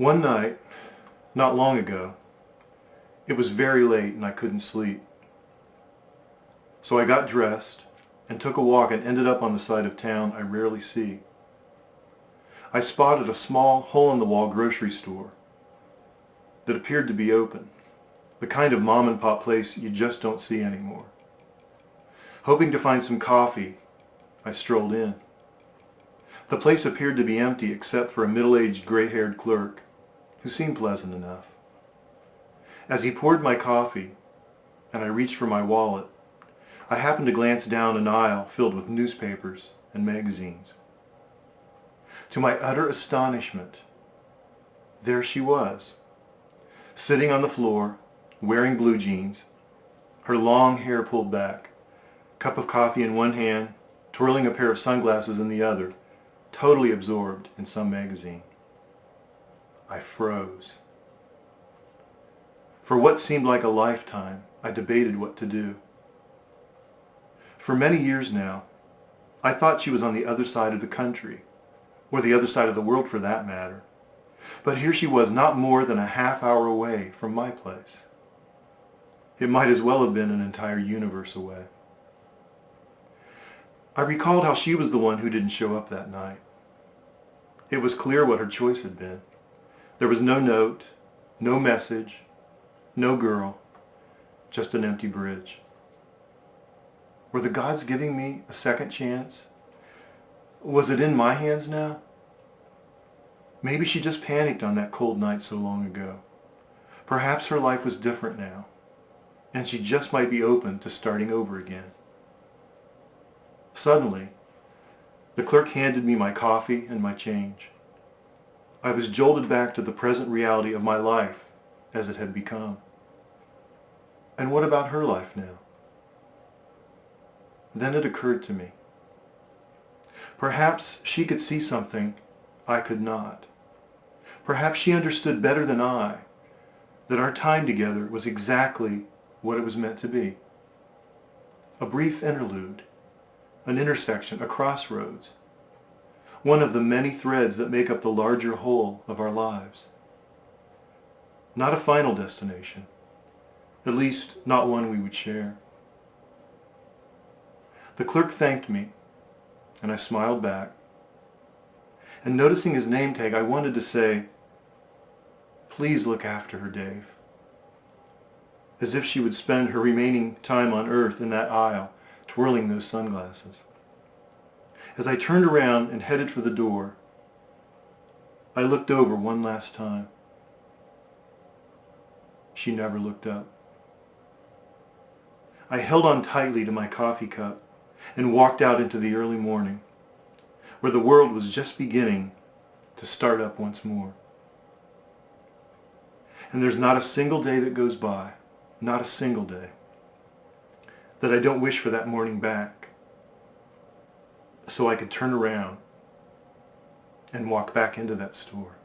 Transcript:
One night, not long ago, it was very late and I couldn't sleep. So I got dressed and took a walk and ended up on the side of town I rarely see. I spotted a small hole-in-the-wall grocery store that appeared to be open, the kind of mom-and-pop place you just don't see anymore. Hoping to find some coffee, I strolled in. The place appeared to be empty except for a middle-aged gray-haired clerk who seemed pleasant enough. As he poured my coffee and I reached for my wallet, I happened to glance down an aisle filled with newspapers and magazines. To my utter astonishment, there she was, sitting on the floor, wearing blue jeans, her long hair pulled back, cup of coffee in one hand, twirling a pair of sunglasses in the other, totally absorbed in some magazine. I froze. For what seemed like a lifetime, I debated what to do. For many years now, I thought she was on the other side of the country, or the other side of the world for that matter. But here she was not more than a half hour away from my place. It might as well have been an entire universe away. I recalled how she was the one who didn't show up that night. It was clear what her choice had been. There was no note, no message, no girl, just an empty bridge. Were the gods giving me a second chance? Was it in my hands now? Maybe she just panicked on that cold night so long ago. Perhaps her life was different now, and she just might be open to starting over again. Suddenly, the clerk handed me my coffee and my change. I was jolted back to the present reality of my life as it had become. And what about her life now? Then it occurred to me. Perhaps she could see something I could not. Perhaps she understood better than I that our time together was exactly what it was meant to be. A brief interlude, an intersection, a crossroads, one of the many threads that make up the larger whole of our lives. Not a final destination, at least not one we would share. The clerk thanked me, and I smiled back. And noticing his name tag, I wanted to say, "Please look after her, Dave." As if she would spend her remaining time on earth in that aisle, twirling those sunglasses. As I turned around and headed for the door, I looked over one last time. She never looked up. I held on tightly to my coffee cup and walked out into the early morning, where the world was just beginning to start up once more. And there's not a single day that goes by, not a single day, that I don't wish for that morning back, so I could turn around and walk back into that store.